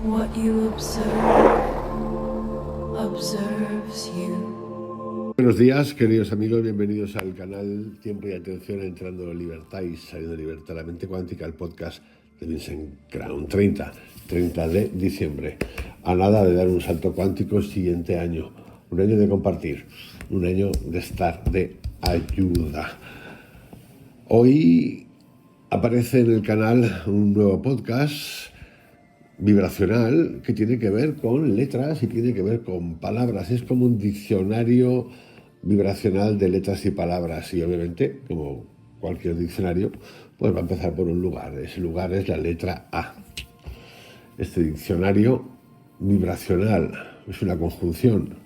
What you observe observes you. Buenos días, queridos amigos, bienvenidos al canal Tiempo y Atención Entrando en Libertad y Saliendo de Libertad, la mente cuántica, el podcast de Vincent Crown. 30 de diciembre, a nada de dar un salto cuántico siguiente año, un año de compartir, un año de estar de ayuda. Hoy aparece en el canal un nuevo podcast vibracional que tiene que ver con letras y tiene que ver con palabras. Es como un diccionario vibracional de letras y palabras, y obviamente, como cualquier diccionario, pues va a empezar por un lugar. Ese lugar es la letra A. Este diccionario vibracional es una conjunción,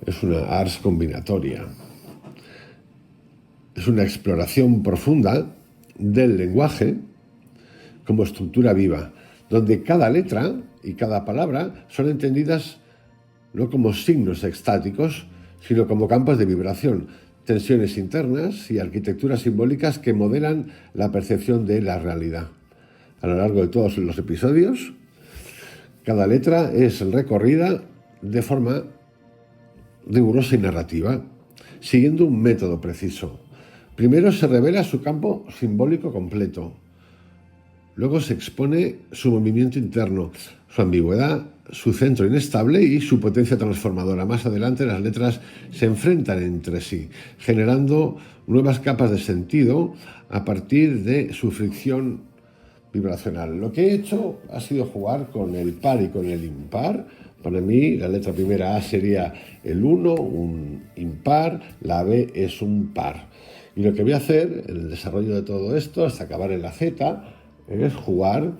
es una ars combinatoria, es una exploración profunda del lenguaje como estructura viva, donde cada letra y cada palabra son entendidas no como signos extáticos, sino como campos de vibración, tensiones internas y arquitecturas simbólicas que modelan la percepción de la realidad. A lo largo de todos los episodios, cada letra es recorrida de forma rigurosa y narrativa, siguiendo un método preciso. Primero se revela su campo simbólico completo. Luego se expone su movimiento interno, su ambigüedad, su centro inestable y su potencia transformadora. Más adelante las letras se enfrentan entre sí, generando nuevas capas de sentido a partir de su fricción vibracional. Lo que he hecho ha sido jugar con el par y con el impar. Para mí la letra primera A sería el 1, un impar, la B es un par. Y lo que voy a hacer en el desarrollo de todo esto, hasta acabar en la Z, es jugar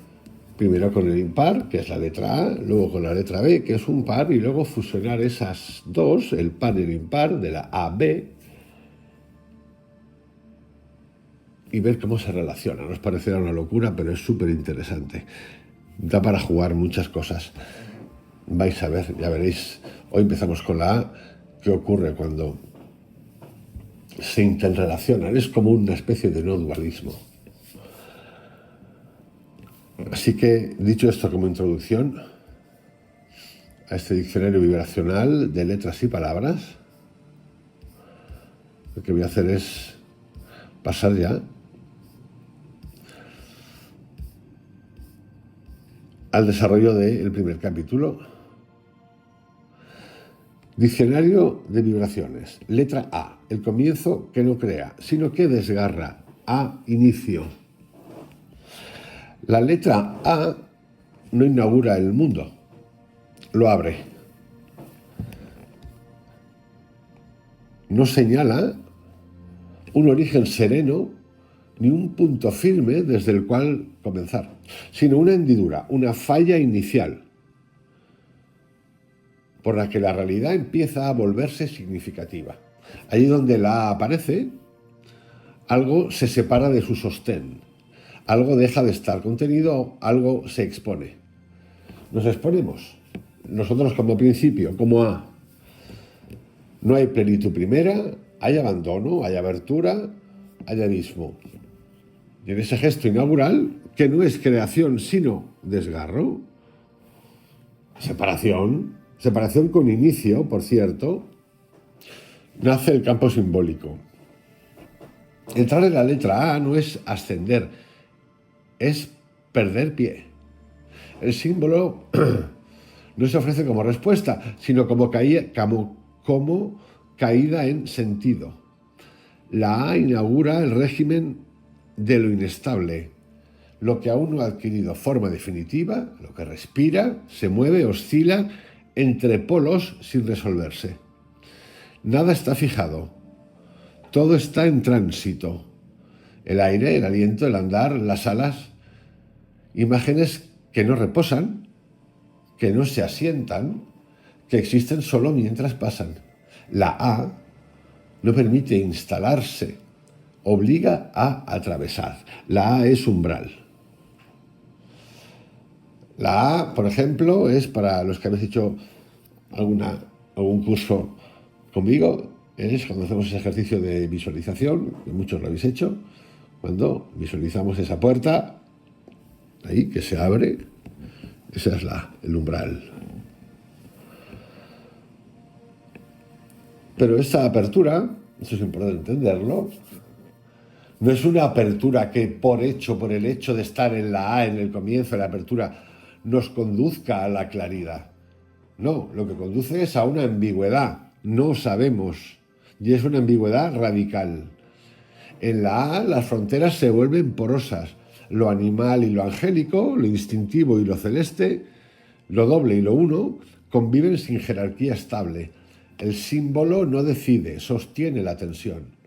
primero con el impar, que es la letra A, luego con la letra B, que es un par, y luego fusionar esas dos, el par y el impar, de la A, B, y ver cómo se relacionan. Os parecerá una locura, pero es súper interesante. Da para jugar muchas cosas. Vais a ver, ya veréis. Hoy empezamos con la A. ¿Qué ocurre cuando se interrelacionan? Es como una especie de no dualismo. Así que, dicho esto como introducción a este diccionario vibracional de letras y palabras, lo que voy a hacer es pasar ya al desarrollo del primer capítulo. Diccionario de vibraciones. Letra A, el comienzo que no crea, sino que desgarra. A, inicio. La letra A no inaugura el mundo, lo abre. No señala un origen sereno ni un punto firme desde el cual comenzar, sino una hendidura, una falla inicial, por la que la realidad empieza a volverse significativa. Allí donde la A aparece, algo se separa de su sostén. Algo deja de estar contenido, algo se expone. Nos exponemos. Nosotros como principio, como A. No hay plenitud primera, hay abandono, hay abertura, hay abismo. Y en ese gesto inaugural, que no es creación sino desgarro, separación con inicio, por cierto, nace el campo simbólico. Entrar en la letra A no es ascender, es perder pie. El símbolo no se ofrece como respuesta, sino como caída en sentido. La A inaugura el régimen de lo inestable, lo que aún no ha adquirido forma definitiva, lo que respira, se mueve, oscila entre polos sin resolverse. Nada está fijado, todo está en tránsito. El aire, el aliento, el andar, las alas, imágenes que no reposan, que no se asientan, que existen solo mientras pasan. La A no permite instalarse, obliga a atravesar. La A es umbral. La A, por ejemplo, es para los que habéis hecho algún curso conmigo, es cuando hacemos ese ejercicio de visualización, que muchos lo habéis hecho, cuando visualizamos esa puerta ahí que se abre Esa es el umbral. Pero esa apertura, eso es importante entenderlo, no es una apertura que por el hecho de estar en la A en el comienzo de la apertura, nos conduzca a la claridad. No, lo que conduce es a una ambigüedad. No sabemos. Y es una ambigüedad radical. En la A las fronteras se vuelven porosas. Lo animal y lo angélico, lo instintivo y lo celeste, lo doble y lo uno, conviven sin jerarquía estable. El símbolo no decide, sostiene la tensión.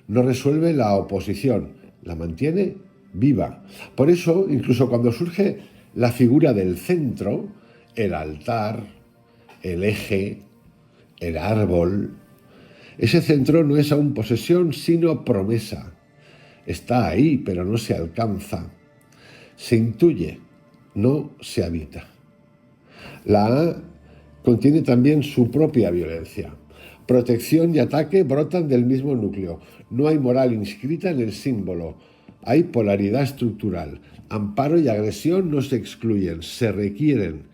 No resuelve la oposición, la mantiene viva. Por eso, incluso cuando surge la figura del centro, el altar, el eje, el árbol, ese centro no es aún posesión, sino promesa. Está ahí, pero no se alcanza. Se intuye, no se habita. La A contiene también su propia violencia. Protección y ataque brotan del mismo núcleo. No hay moral inscrita en el símbolo. Hay polaridad estructural. Amparo y agresión no se excluyen, se requieren.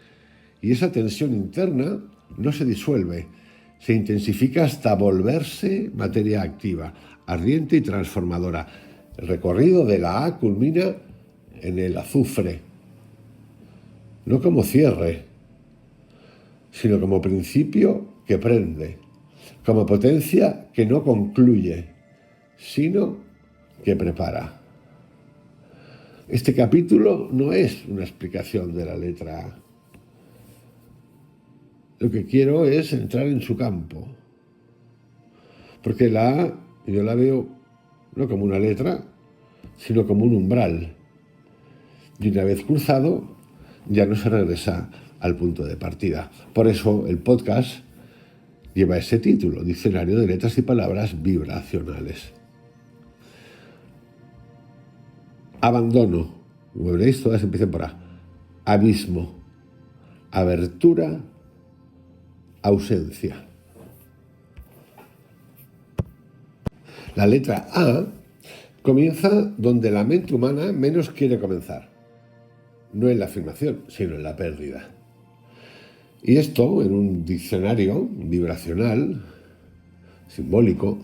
Y esa tensión interna no se disuelve. Se intensifica hasta volverse materia activa, ardiente y transformadora. El recorrido de la A culmina en el azufre. No como cierre, sino como principio que prende, como potencia que no concluye, sino que prepara. Este capítulo no es una explicación de la letra A. Lo que quiero es entrar en su campo, porque la A yo la veo no como una letra, sino como un umbral. Y una vez cruzado, ya no se regresa al punto de partida. Por eso el podcast lleva ese título, Diccionario de Letras y Palabras Vibracionales. Abandono, como veréis, todas empiezan por A. Abismo, abertura, ausencia. La letra A comienza donde la mente humana menos quiere comenzar. No en la afirmación, sino en la pérdida. Y esto, en un diccionario vibracional, simbólico,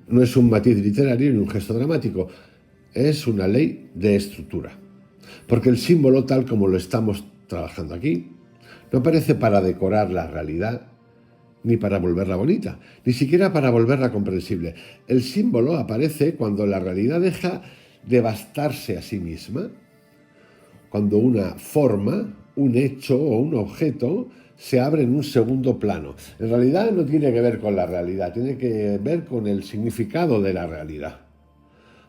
no es un matiz literario ni un gesto dramático, es una ley de estructura. Porque el símbolo, tal como lo estamos trabajando aquí, no aparece para decorar la realidad, ni para volverla bonita, ni siquiera para volverla comprensible. El símbolo aparece cuando la realidad deja de bastarse a sí misma, cuando una forma, un hecho o un objeto se abre en un segundo plano. En realidad no tiene que ver con la realidad, tiene que ver con el significado de la realidad.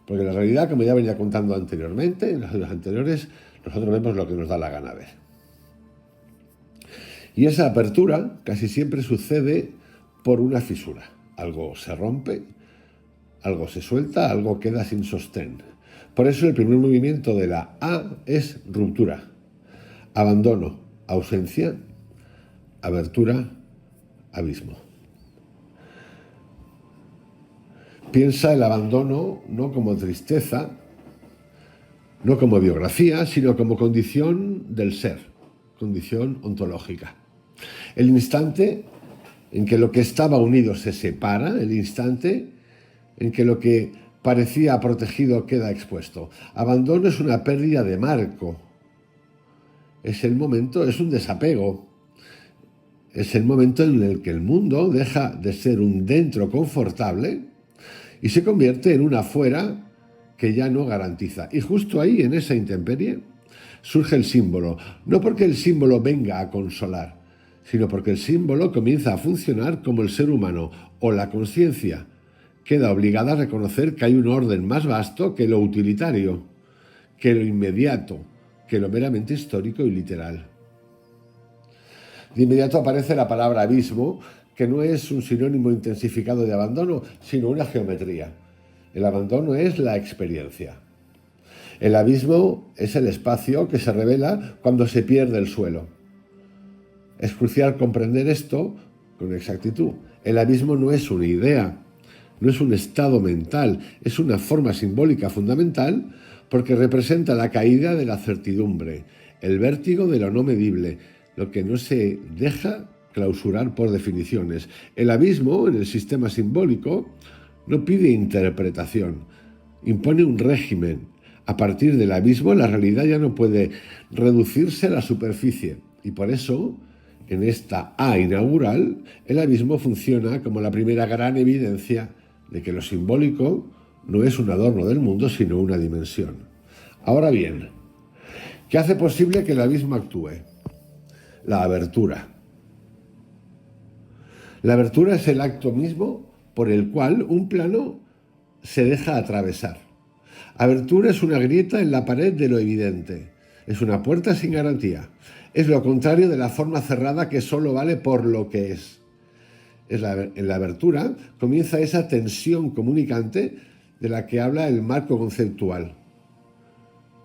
Porque la realidad, como ya venía contando anteriormente, en los años anteriores, nosotros vemos lo que nos da la gana ver. Y esa apertura casi siempre sucede por una fisura. Algo se rompe, algo se suelta, algo queda sin sostén. Por eso el primer movimiento de la A es ruptura, abandono, ausencia, abertura, abismo. Piensa el abandono no como tristeza, no como biografía, sino como condición del ser, condición ontológica. El instante en que lo que estaba unido se separa, el instante en que lo que parecía protegido queda expuesto. Abandono es una pérdida de marco. Es el momento, es un desapego. Es el momento en el que el mundo deja de ser un dentro confortable y se convierte en un afuera que ya no garantiza. Y justo ahí, en esa intemperie, surge el símbolo. No porque el símbolo venga a consolar, sino porque el símbolo comienza a funcionar como el ser humano o la conciencia queda obligada a reconocer que hay un orden más vasto que lo utilitario, que lo inmediato, que lo meramente histórico y literal. De inmediato aparece la palabra abismo, que no es un sinónimo intensificado de abandono, sino una geometría. El abandono es la experiencia. El abismo es el espacio que se revela cuando se pierde el suelo. Es crucial comprender esto con exactitud. El abismo no es una idea, no es un estado mental, es una forma simbólica fundamental porque representa la caída de la certidumbre, el vértigo de lo no medible, lo que no se deja clausurar por definiciones. El abismo, en el sistema simbólico, no pide interpretación, impone un régimen. A partir del abismo, la realidad ya no puede reducirse a la superficie, y por eso, en esta A inaugural, el abismo funciona como la primera gran evidencia de que lo simbólico no es un adorno del mundo, sino una dimensión. Ahora bien, ¿qué hace posible que el abismo actúe? La abertura. La abertura es el acto mismo por el cual un plano se deja atravesar. Abertura es una grieta en la pared de lo evidente. Es una puerta sin garantía. Es lo contrario de la forma cerrada que solo vale por lo que es. En la abertura comienza esa tensión comunicante de la que habla el marco conceptual.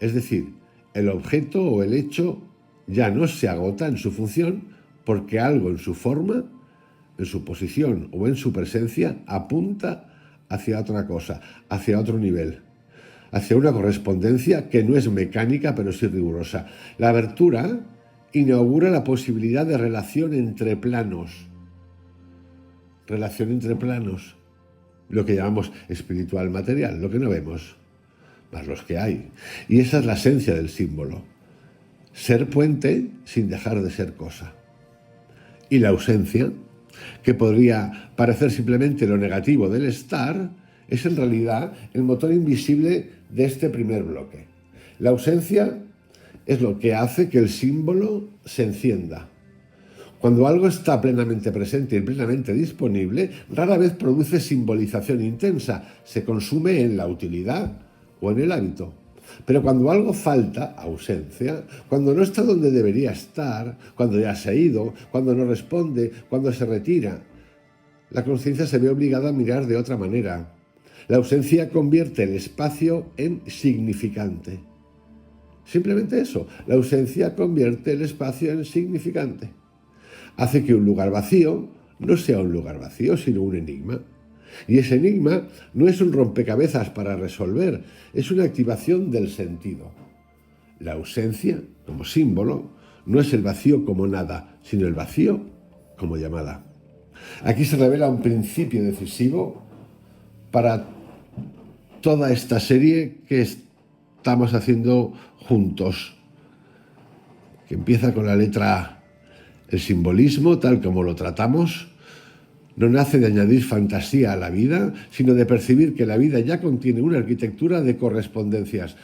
Es decir, el objeto o el hecho ya no se agota en su función porque algo en su forma, en su posición o en su presencia apunta hacia otra cosa, hacia otro nivel, hacia una correspondencia que no es mecánica pero sí rigurosa. La abertura inaugura la posibilidad de relación entre planos, lo que llamamos espiritual material, lo que no vemos, más los que hay. Y esa es la esencia del símbolo, ser puente sin dejar de ser cosa. Y la ausencia, que podría parecer simplemente lo negativo del estar, es en realidad el motor invisible de este primer bloque. La ausencia es lo que hace que el símbolo se encienda. Cuando algo está plenamente presente y plenamente disponible, rara vez produce simbolización intensa, se consume en la utilidad o en el hábito. Pero cuando algo falta, ausencia, cuando no está donde debería estar, cuando ya se ha ido, cuando no responde, cuando se retira, la conciencia se ve obligada a mirar de otra manera. La ausencia convierte el espacio en significante. Simplemente eso, la ausencia convierte el espacio en significante. Hace que un lugar vacío no sea un lugar vacío, sino un enigma. Y ese enigma no es un rompecabezas para resolver, es una activación del sentido. La ausencia, como símbolo, no es el vacío como nada, sino el vacío como llamada. Aquí se revela un principio decisivo para toda esta serie que estamos haciendo juntos, que empieza con la letra A. El simbolismo, tal como lo tratamos, no nace de añadir fantasía a la vida, sino de percibir que la vida ya contiene una arquitectura de correspondencias.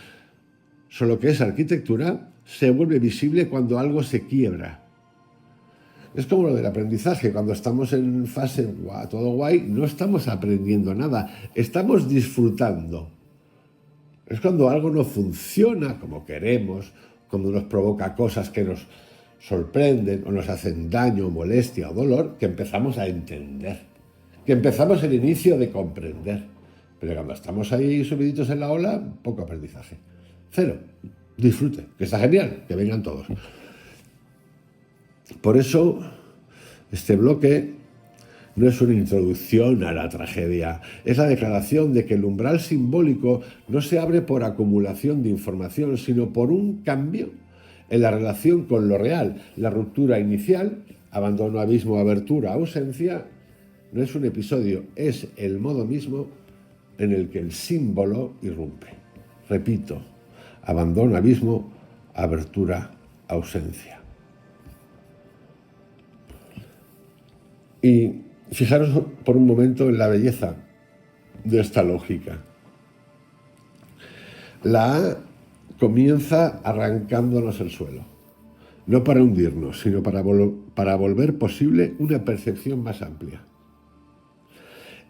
Solo que esa arquitectura se vuelve visible cuando algo se quiebra. Es como lo del aprendizaje. Cuando estamos en fase todo guay, no estamos aprendiendo nada, estamos disfrutando. Es cuando algo no funciona como queremos, cuando nos provoca cosas que nos sorprenden o nos hacen daño, molestia o dolor, que empezamos a entender, que empezamos el inicio de comprender. Pero cuando estamos ahí subiditos en la ola, poco aprendizaje. Cero. Disfrute, que está genial, que vengan todos. Por eso, este bloque no es una introducción a la tragedia, es la declaración de que el umbral simbólico no se abre por acumulación de información, sino por un cambio en la relación con lo real. La ruptura inicial, abandono, abismo, abertura, ausencia, no es un episodio, es el modo mismo en el que el símbolo irrumpe. Repito, abandono, abismo, abertura, ausencia. Y fijaros por un momento en la belleza de esta lógica. La A comienza arrancándonos el suelo, no para hundirnos, sino para volver posible una percepción más amplia.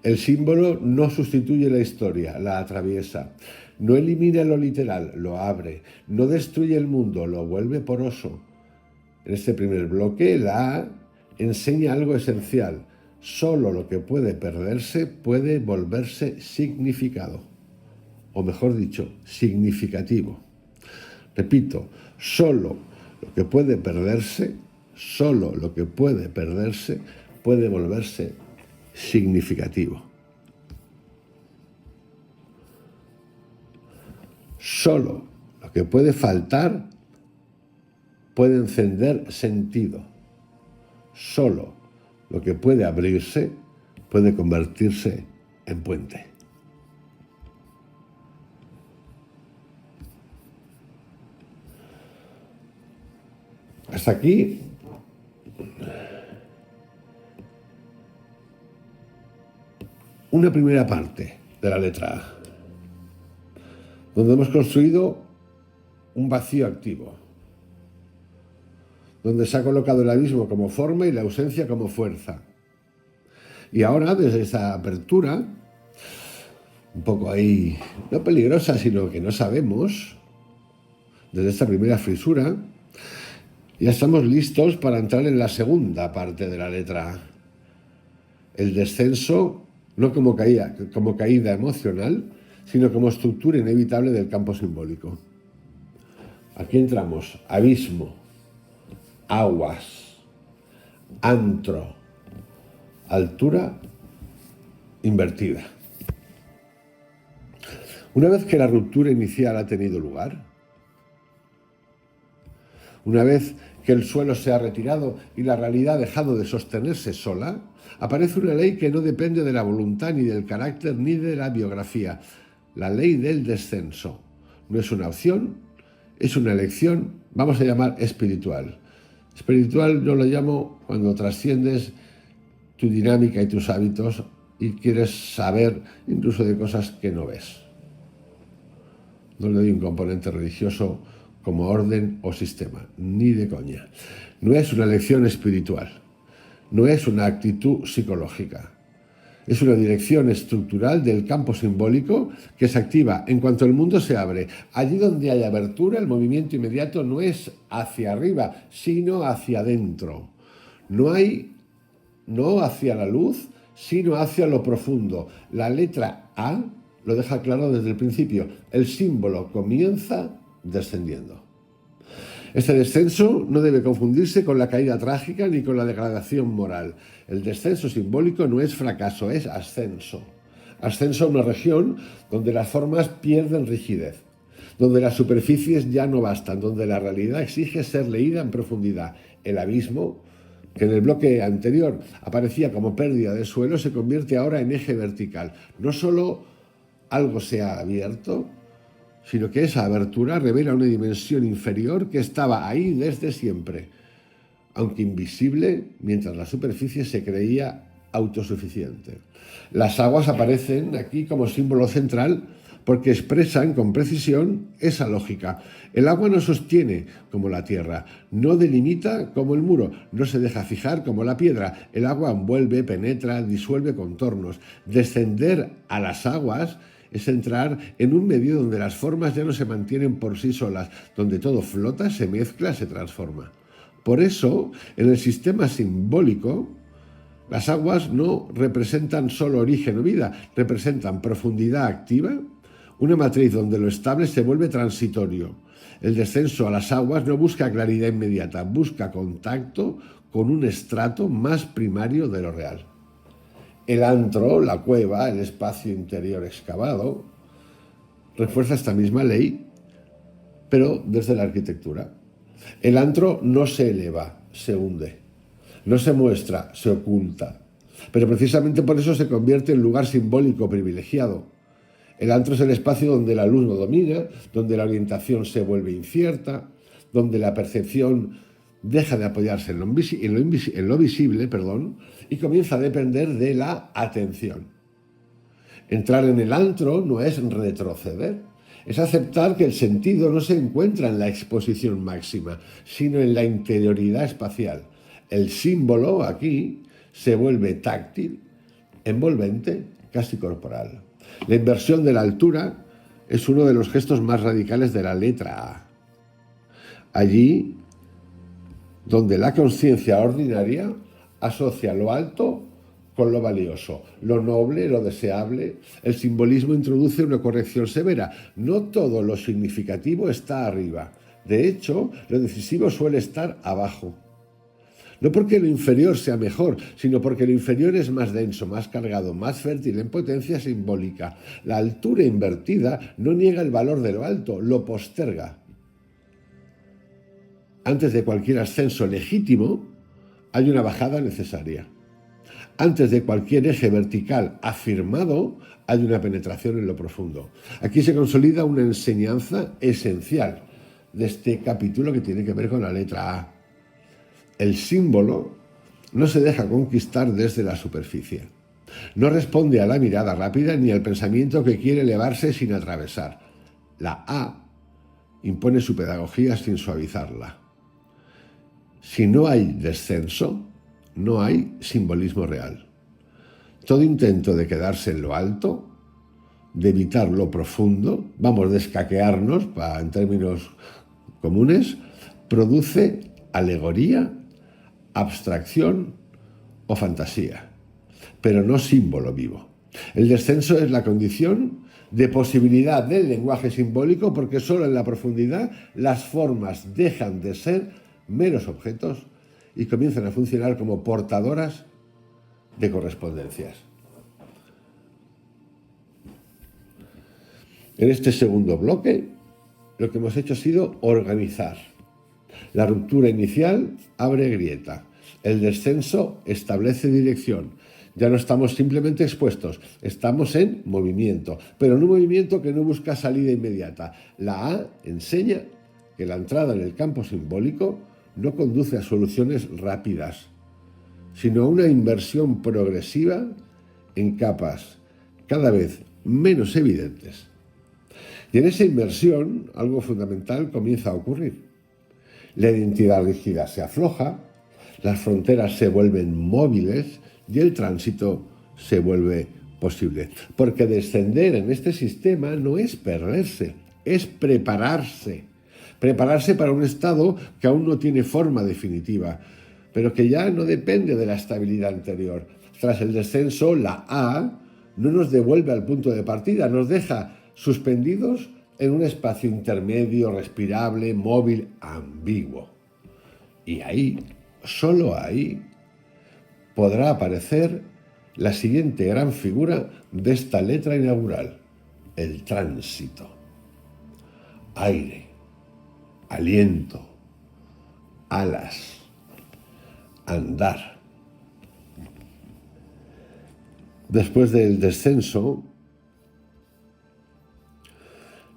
El símbolo no sustituye la historia, la atraviesa, no elimina lo literal, lo abre, no destruye el mundo, lo vuelve poroso. En este primer bloque, la A enseña algo esencial. Solo lo que puede perderse puede volverse significado, o mejor dicho, significativo. Repito, solo lo que puede perderse puede volverse significativo. Solo lo que puede faltar puede encender sentido. Solo lo que puede abrirse puede convertirse en puente. Hasta aquí una primera parte de la letra A, donde hemos construido un vacío activo, donde se ha colocado el abismo como forma y la ausencia como fuerza. Y ahora, desde esta apertura, un poco ahí, no peligrosa, sino que no sabemos, desde esta primera fisura, ya estamos listos para entrar en la segunda parte de la letra A. El descenso, no como caída emocional, sino como estructura inevitable del campo simbólico. Aquí entramos: abismo, aguas, antro, altura invertida. Una vez que la ruptura inicial ha tenido lugar, una vez que el suelo se ha retirado y la realidad ha dejado de sostenerse sola, aparece una ley que no depende de la voluntad, ni del carácter, ni de la biografía. La ley del descenso. No es una opción, es una elección, vamos a llamar espiritual. Espiritual yo lo llamo cuando trasciendes tu dinámica y tus hábitos y quieres saber incluso de cosas que no ves. No le doy un componente religioso como orden o sistema, ni de coña. No es una elección espiritual, no es una actitud psicológica. Es una dirección estructural del campo simbólico que se activa en cuanto el mundo se abre. Allí donde hay abertura, el movimiento inmediato no es hacia arriba, sino hacia adentro. No hacia la luz, sino hacia lo profundo. La letra A lo deja claro desde el principio. El símbolo comienza descendiendo. Este descenso no debe confundirse con la caída trágica ni con la degradación moral. El descenso simbólico no es fracaso, es ascenso. Ascenso a una región donde las formas pierden rigidez, donde las superficies ya no bastan, donde la realidad exige ser leída en profundidad. El abismo, que en el bloque anterior aparecía como pérdida de suelo, se convierte ahora en eje vertical. No solo algo se ha abierto, sino que esa abertura revela una dimensión inferior que estaba ahí desde siempre, aunque invisible, mientras la superficie se creía autosuficiente. Las aguas aparecen aquí como símbolo central porque expresan con precisión esa lógica. El agua no sostiene como la tierra, no delimita como el muro, no se deja fijar como la piedra. El agua envuelve, penetra, disuelve contornos. Descender a las aguas es entrar en un medio donde las formas ya no se mantienen por sí solas, donde todo flota, se mezcla, se transforma. Por eso, en el sistema simbólico, las aguas no representan solo origen o vida, representan profundidad activa, una matriz donde lo estable se vuelve transitorio. El descenso a las aguas no busca claridad inmediata, busca contacto con un estrato más primario de lo real. El antro, la cueva, el espacio interior excavado, refuerza esta misma ley, pero desde la arquitectura. El antro no se eleva, se hunde. No se muestra, se oculta. Pero precisamente por eso se convierte en lugar simbólico privilegiado. El antro es el espacio donde la luz no domina, donde la orientación se vuelve incierta, donde la percepción deja de apoyarse en lo visible, y comienza a depender de la atención. Entrar en el antro no es retroceder, es aceptar que el sentido no se encuentra en la exposición máxima, sino en la interioridad espacial. El símbolo aquí se vuelve táctil, envolvente, casi corporal. La inversión de la altura es uno de los gestos más radicales de la letra A. Allí donde la conciencia ordinaria asocia lo alto con lo valioso, lo noble, lo deseable. El simbolismo introduce una corrección severa. No todo lo significativo está arriba. De hecho, lo decisivo suele estar abajo. No porque lo inferior sea mejor, sino porque lo inferior es más denso, más cargado, más fértil en potencia simbólica. La altura invertida no niega el valor de lo alto, lo posterga. Antes de cualquier ascenso legítimo, hay una bajada necesaria. Antes de cualquier eje vertical afirmado, hay una penetración en lo profundo. Aquí se consolida una enseñanza esencial de este capítulo que tiene que ver con la letra A. El símbolo no se deja conquistar desde la superficie. No responde a la mirada rápida ni al pensamiento que quiere elevarse sin atravesar. La A impone su pedagogía sin suavizarla. Si no hay descenso, no hay simbolismo real. Todo intento de quedarse en lo alto, de evitar lo profundo, de escaquearnos, en términos comunes, produce alegoría, abstracción o fantasía, pero no símbolo vivo. El descenso es la condición de posibilidad del lenguaje simbólico porque solo en la profundidad las formas dejan de ser meros objetos y comienzan a funcionar como portadoras de correspondencias. En este segundo bloque, lo que hemos hecho ha sido organizar. La ruptura inicial abre grieta. El descenso establece dirección. Ya no estamos simplemente expuestos, estamos en movimiento, pero en un movimiento que no busca salida inmediata. La A enseña que la entrada en el campo simbólico no conduce a soluciones rápidas, sino a una inversión progresiva en capas cada vez menos evidentes. Y en esa inversión, algo fundamental comienza a ocurrir. La identidad rígida se afloja, las fronteras se vuelven móviles y el tránsito se vuelve posible. Porque descender en este sistema no es perderse, es prepararse. Prepararse para un estado que aún no tiene forma definitiva, pero que ya no depende de la estabilidad anterior. Tras el descenso, la A no nos devuelve al punto de partida, nos deja suspendidos en un espacio intermedio, respirable, móvil, ambiguo. Y ahí, solo ahí, podrá aparecer la siguiente gran figura de esta letra inaugural, el tránsito. Aire, aliento, alas, andar. Después del descenso,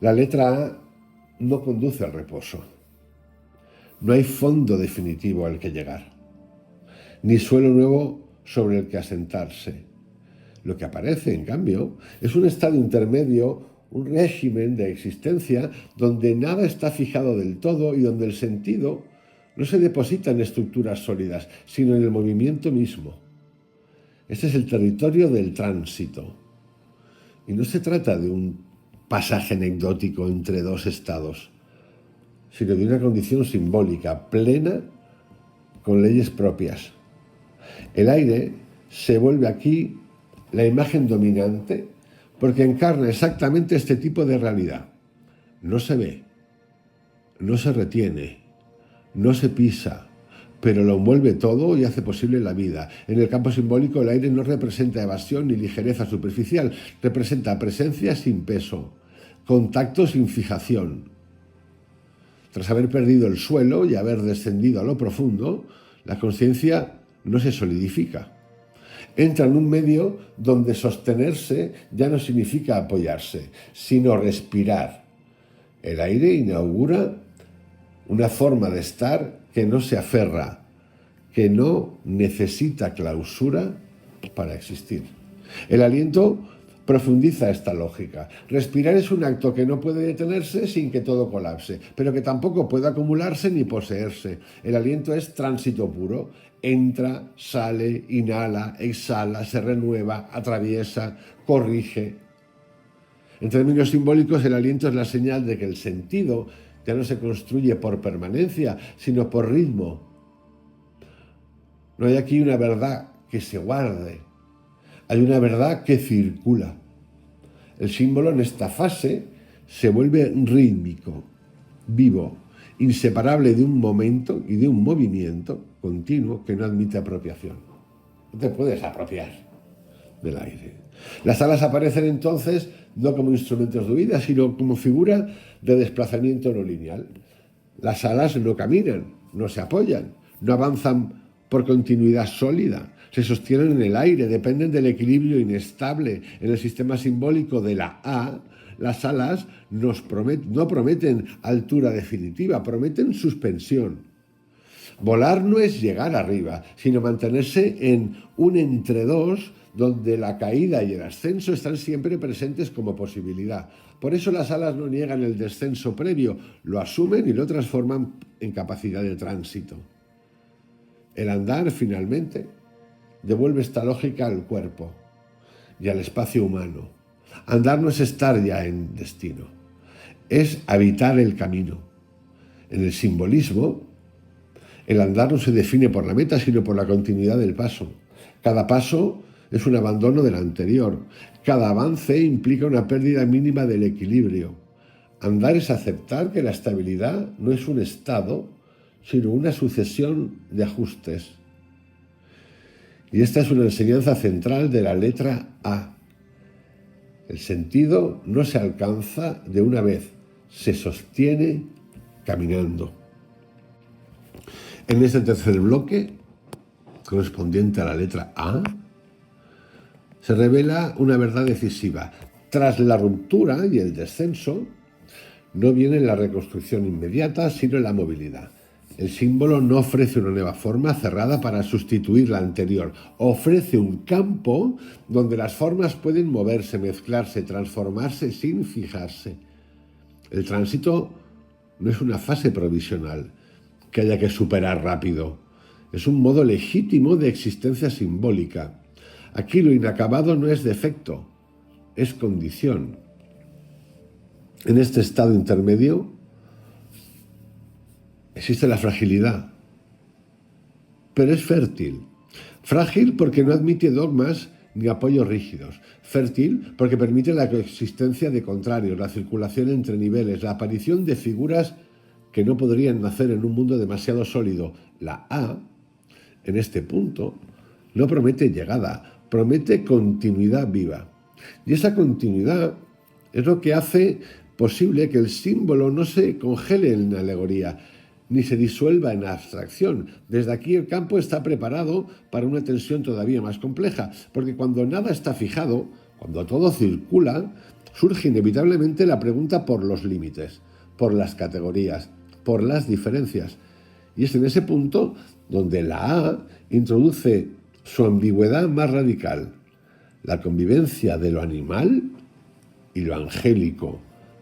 la letra A no conduce al reposo. No hay fondo definitivo al que llegar, ni suelo nuevo sobre el que asentarse. Lo que aparece, en cambio, es un estado intermedio, un régimen de existencia donde nada está fijado del todo y donde el sentido no se deposita en estructuras sólidas, sino en el movimiento mismo. Este es el territorio del tránsito. Y no se trata de un pasaje anecdótico entre dos estados, sino de una condición simbólica, plena, con leyes propias. El aire se vuelve aquí la imagen dominante porque encarna exactamente este tipo de realidad. No se ve, no se retiene, no se pisa, pero lo envuelve todo y hace posible la vida. En el campo simbólico el aire no representa evasión ni ligereza superficial, representa presencia sin peso, contacto sin fijación. Tras haber perdido el suelo y haber descendido a lo profundo, la conciencia no se solidifica. Entra en un medio donde sostenerse ya no significa apoyarse, sino respirar. El aire inaugura una forma de estar que no se aferra, que no necesita clausura para existir. El aliento profundiza esta lógica. Respirar es un acto que no puede detenerse sin que todo colapse, pero que tampoco puede acumularse ni poseerse. El aliento es tránsito puro. Entra, sale, inhala, exhala, se renueva, atraviesa, corrige. En términos simbólicos, el aliento es la señal de que el sentido ya no se construye por permanencia, sino por ritmo. No hay aquí una verdad que se guarde, hay una verdad que circula. El símbolo en esta fase se vuelve rítmico, vivo, inseparable de un momento y de un movimiento continuo que no admite apropiación. No te puedes apropiar del aire. Las alas aparecen entonces no como instrumentos de huida, sino como figura de desplazamiento no lineal. Las alas no caminan, no se apoyan, no avanzan por continuidad sólida, se sostienen en el aire, dependen del equilibrio inestable. En el sistema simbólico de la A, las alas no prometen altura definitiva, prometen suspensión. Volar no es llegar arriba, sino mantenerse en un entre dos donde la caída y el ascenso están siempre presentes como posibilidad. Por eso las alas no niegan el descenso previo, lo asumen y lo transforman en capacidad de tránsito. El andar, finalmente, devuelve esta lógica al cuerpo y al espacio humano. Andar no es estar ya en destino, es habitar el camino. En el simbolismo, el andar no se define por la meta, sino por la continuidad del paso. Cada paso es un abandono del anterior. Cada avance implica una pérdida mínima del equilibrio. Andar es aceptar que la estabilidad no es un estado, sino una sucesión de ajustes. Y esta es una enseñanza central de la letra A. El sentido no se alcanza de una vez, se sostiene caminando. En este tercer bloque, correspondiente a la letra A, se revela una verdad decisiva. Tras la ruptura y el descenso, no viene la reconstrucción inmediata, sino la movilidad. El símbolo no ofrece una nueva forma cerrada para sustituir la anterior. Ofrece un campo donde las formas pueden moverse, mezclarse, transformarse sin fijarse. El tránsito no es una fase provisional que haya que superar rápido. Es un modo legítimo de existencia simbólica. Aquí lo inacabado no es defecto, es condición. En este estado intermedio existe la fragilidad, pero es fértil. Frágil porque no admite dogmas ni apoyos rígidos. Fértil porque permite la coexistencia de contrarios, la circulación entre niveles, la aparición de figuras que no podrían nacer en un mundo demasiado sólido. La A, en este punto, no promete llegada, promete continuidad viva. Y esa continuidad es lo que hace posible que el símbolo no se congele en la alegoría, ni se disuelva en abstracción. Desde aquí el campo está preparado para una tensión todavía más compleja, porque cuando nada está fijado, cuando todo circula, surge inevitablemente la pregunta por los límites, por las categorías, por las diferencias. Y es en ese punto donde la A introduce su ambigüedad más radical, la convivencia de lo animal y lo angélico,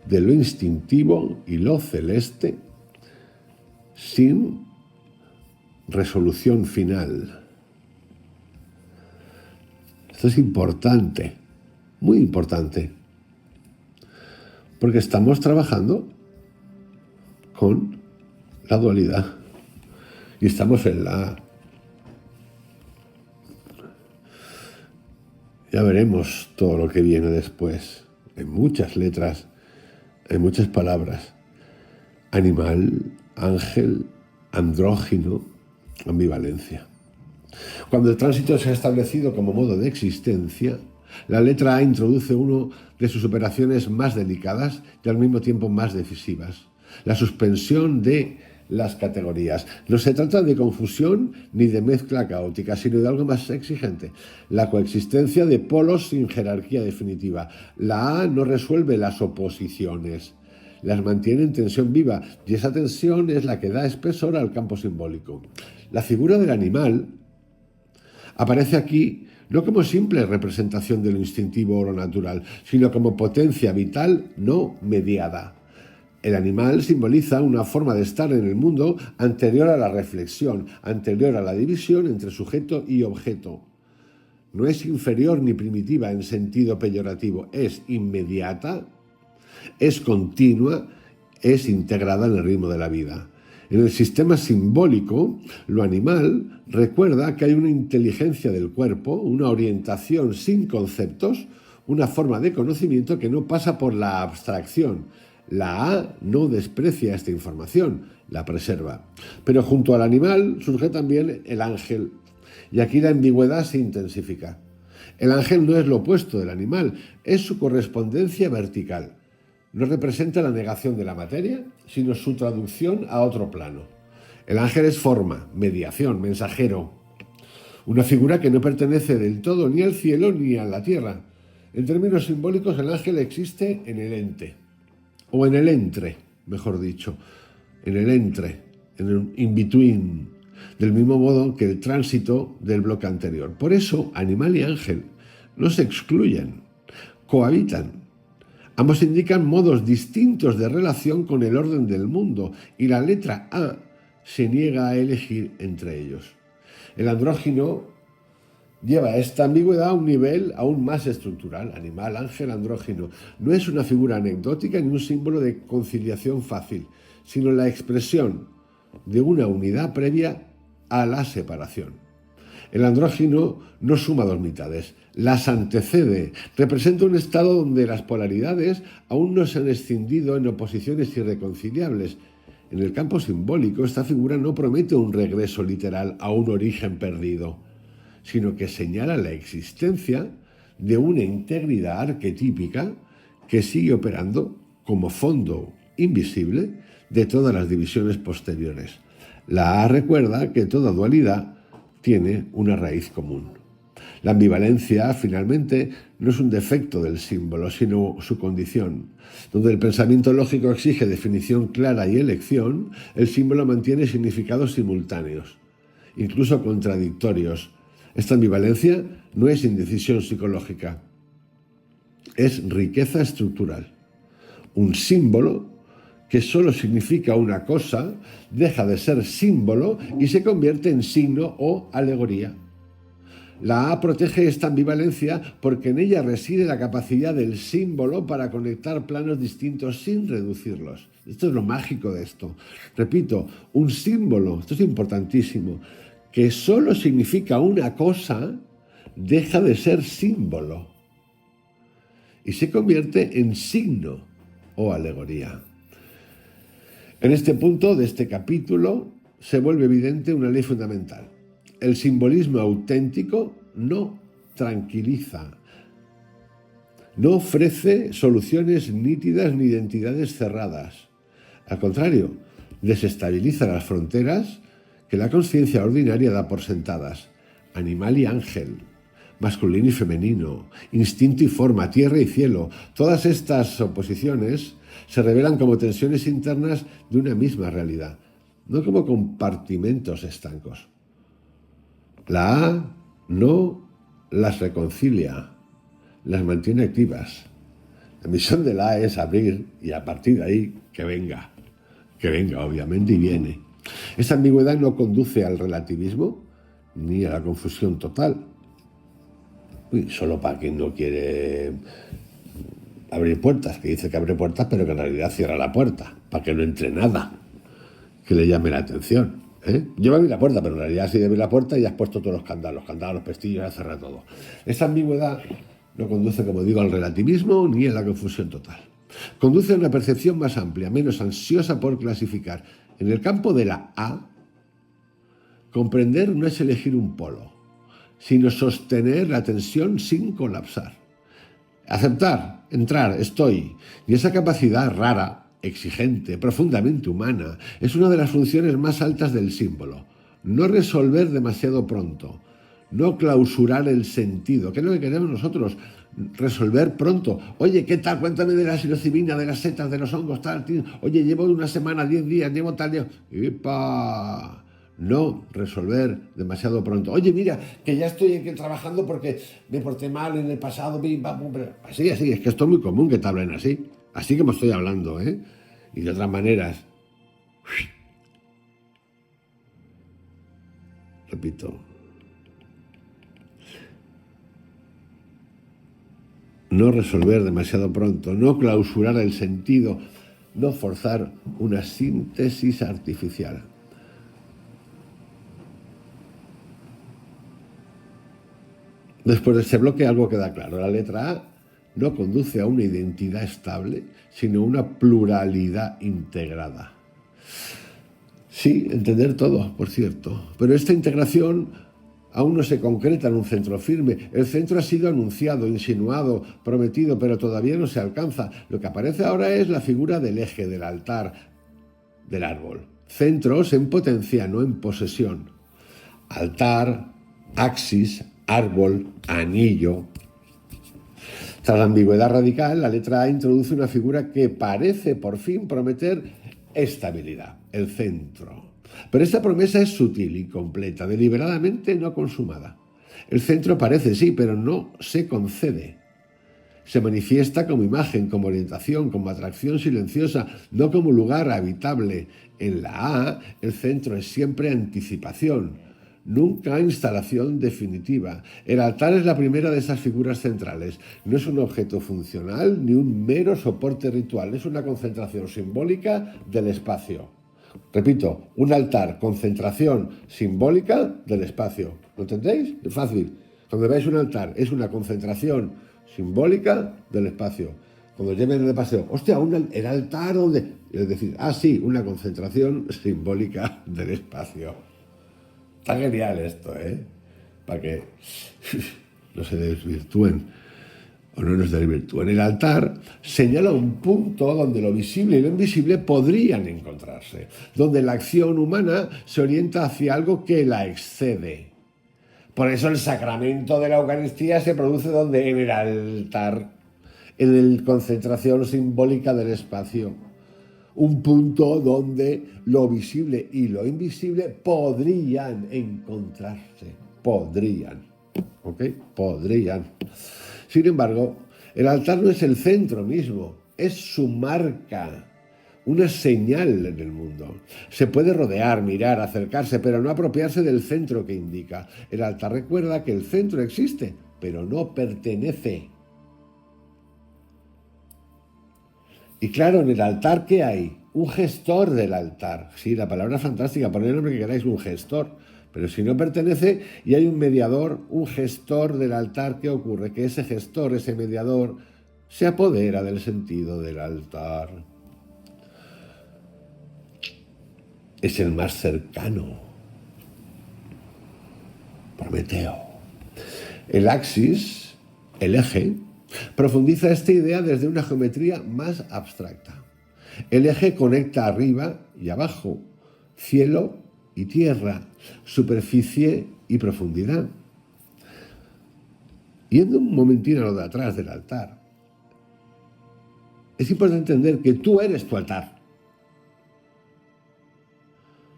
de lo instintivo y lo celeste, sin resolución final. Esto es importante, muy importante, porque estamos trabajando con la dualidad y estamos en la... Ya veremos todo lo que viene después, en muchas letras, en muchas palabras. Animal, ángel, andrógino, ambivalencia. Cuando el tránsito se ha establecido como modo de existencia, la letra A introduce una de sus operaciones más delicadas y al mismo tiempo más decisivas: la suspensión de las categorías. No se trata de confusión ni de mezcla caótica, sino de algo más exigente: la coexistencia de polos sin jerarquía definitiva. La A no resuelve las oposiciones, las mantiene en tensión viva, y esa tensión es la que da espesor al campo simbólico. La figura del animal aparece aquí no como simple representación de lo instintivo o lo natural, sino como potencia vital no mediada. El animal simboliza una forma de estar en el mundo anterior a la reflexión, anterior a la división entre sujeto y objeto. No es inferior ni primitiva en sentido peyorativo, es inmediata, es continua, es integrada en el ritmo de la vida. En el sistema simbólico, lo animal recuerda que hay una inteligencia del cuerpo, una orientación sin conceptos, una forma de conocimiento que no pasa por la abstracción. La A no desprecia esta información, la preserva. Pero junto al animal surge también el ángel, y aquí la ambigüedad se intensifica. El ángel no es lo opuesto del animal, es su correspondencia vertical. no representa la negación de la materia, sino su traducción a otro plano. El ángel es forma, mediación, mensajero, una figura que no pertenece del todo ni al cielo ni a la tierra. En términos simbólicos, el ángel existe en el ente, o en el entre, mejor dicho, en el entre, en el in-between, del mismo modo que el tránsito del bloque anterior. Por eso, animal y ángel no se excluyen, cohabitan. Ambos indican modos distintos de relación con el orden del mundo y la letra A se niega a elegir entre ellos. El andrógino lleva esta ambigüedad a un nivel aún más estructural. Animal, ángel, andrógino. No es una figura anecdótica ni un símbolo de conciliación fácil, sino la expresión de una unidad previa a la separación. El andrógino no suma dos mitades, las antecede, representa un estado donde las polaridades aún no se han escindido en oposiciones irreconciliables. En el campo simbólico, esta figura no promete un regreso literal a un origen perdido, sino que señala la existencia de una integridad arquetípica que sigue operando como fondo invisible de todas las divisiones posteriores. La A recuerda que toda dualidad tiene una raíz común. La ambivalencia, finalmente, no es un defecto del símbolo, sino su condición. Donde el pensamiento lógico exige definición clara y elección, el símbolo mantiene significados simultáneos, incluso contradictorios. Esta ambivalencia no es indecisión psicológica, es riqueza estructural. Un símbolo que solo significa una cosa deja de ser símbolo y se convierte en signo o alegoría. La A protege esta ambivalencia porque en ella reside la capacidad del símbolo para conectar planos distintos sin reducirlos. Esto es lo mágico de esto. Repito, un símbolo, esto es importantísimo, que solo significa una cosa, deja de ser símbolo y se convierte en signo o alegoría. En este punto de este capítulo se vuelve evidente una ley fundamental. El simbolismo auténtico no tranquiliza, no ofrece soluciones nítidas ni identidades cerradas. Al contrario, desestabiliza las fronteras que la conciencia ordinaria da por sentadas. Animal y ángel, masculino y femenino, instinto y forma, tierra y cielo. Todas estas oposiciones se revelan como tensiones internas de una misma realidad, no como compartimentos estancos. La A no las reconcilia, las mantiene activas. La misión de la A es abrir y a partir de ahí que venga obviamente y viene. Esta ambigüedad no conduce al relativismo ni a la confusión total. Solo para quien no quiere abrir puertas, que dice que abre puertas pero que en realidad cierra la puerta, para que no entre nada que le llame la atención. Yo me abrí la puerta, pero en realidad si abrí la puerta y has puesto todos los candados, los pestillos, has cerrado todo. Esta ambigüedad no conduce, como digo, al relativismo ni a la confusión total. Conduce a una percepción más amplia, menos ansiosa por clasificar. En el campo de la A, comprender no es elegir un polo, sino sostener la tensión sin colapsar. Aceptar, entrar, estoy. Y esa capacidad rara, exigente, profundamente humana, es una de las funciones más altas del símbolo. No resolver demasiado pronto, no clausurar el sentido, que es lo que queremos nosotros, resolver pronto. Oye, ¿qué tal? Cuéntame de la psilocibina, de las setas, de los hongos, tal. Oye, llevo una semana, 10 días, llevo tal día. ¡Epa! No resolver demasiado pronto. Oye, mira, que ya estoy aquí trabajando porque me porté mal en el pasado. Así, es que esto es muy común que te hablen así. Así como estoy hablando, ¿eh? Y de otras maneras. Repito. No resolver demasiado pronto, no clausurar el sentido, no forzar una síntesis artificial. Después de este bloque algo queda claro. La letra A no conduce a una identidad estable, sino a una pluralidad integrada. Sí, entender todo, por cierto. Pero esta integración Aún no se concreta en un centro firme. El centro ha sido anunciado, insinuado, prometido, pero todavía no se alcanza. Lo que aparece ahora es la figura del eje, del altar, del árbol. Centros en potencia, no en posesión. Altar, axis, árbol, anillo. Tras la ambigüedad radical, la letra A introduce una figura que parece por fin prometer estabilidad, el centro. Pero esta promesa es sutil, incompleta, deliberadamente no consumada. El centro parece sí, pero no se concede. Se manifiesta como imagen, como orientación, como atracción silenciosa, no como lugar habitable. En la A, el centro es siempre anticipación, nunca instalación definitiva. El altar es la primera de esas figuras centrales. No es un objeto funcional ni un mero soporte ritual, es una concentración simbólica del espacio. Repito, un altar, concentración simbólica del espacio. ¿Lo entendéis? Es fácil. Cuando veáis un altar, es una concentración simbólica del espacio. Cuando lleven de paseo, hostia, el altar donde... Es decir, sí, una concentración simbólica del espacio. Está genial esto, ¿eh? Para que no se desvirtúen o no nos desvirtúen. El altar señala un punto donde lo visible y lo invisible podrían encontrarse, donde la acción humana se orienta hacia algo que la excede. Por eso el sacramento de la Eucaristía se produce donde, en el altar, en la concentración simbólica del espacio. Un punto donde lo visible y lo invisible podrían encontrarse. Podrían. ¿Ok? Podrían. Sin embargo, el altar no es el centro mismo, es su marca, una señal en el mundo. Se puede rodear, mirar, acercarse, pero no apropiarse del centro que indica. El altar recuerda que el centro existe, pero no pertenece. Y claro, en el altar, ¿qué hay? Un gestor del altar. Sí, la palabra es fantástica, poned el nombre que queráis, un gestor. Pero si no pertenece y hay un mediador, un gestor del altar, ¿qué ocurre? Que ese gestor, ese mediador, se apodera del sentido del altar. Es el más cercano. Prometeo. El axis, el eje, profundiza esta idea desde una geometría más abstracta. El eje conecta arriba y abajo, cielo y tierra, superficie y profundidad. Yendo un momentito a lo de atrás del altar, es importante entender que tú eres tu altar.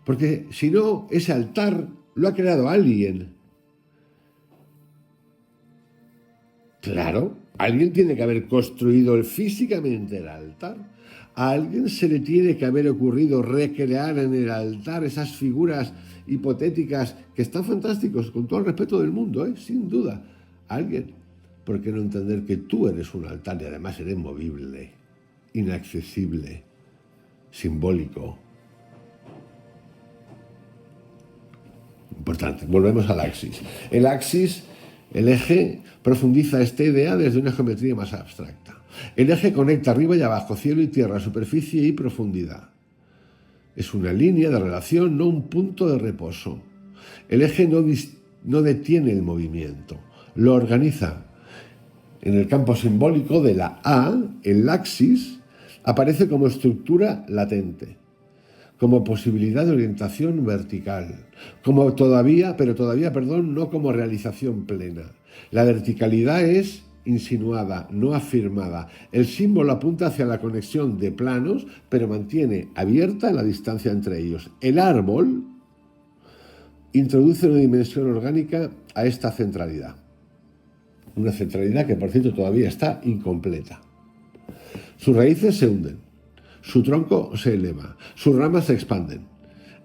Porque si no, ese altar lo ha creado alguien. Claro, alguien tiene que haber construido físicamente el altar. A alguien se le tiene que haber ocurrido recrear en el altar esas figuras hipotéticas que están fantásticos, con todo el respeto del mundo, sin duda. A alguien. ¿Por qué no entender que tú eres un altar y además eres movible, inaccesible, simbólico? Importante. Volvemos al axis. El axis, el eje, profundiza esta idea desde una geometría más abstracta. El eje conecta arriba y abajo, cielo y tierra, superficie y profundidad. Es una línea de relación, no un punto de reposo. El eje no detiene el movimiento, lo organiza. En el campo simbólico de la A, el axis aparece como estructura latente, como posibilidad de orientación vertical, no como realización plena. La verticalidad es insinuada, no afirmada. El símbolo apunta hacia la conexión de planos, pero mantiene abierta la distancia entre ellos. El árbol introduce una dimensión orgánica a esta centralidad. Una centralidad que, por cierto, todavía está incompleta. Sus raíces se hunden, su tronco se eleva, sus ramas se expanden.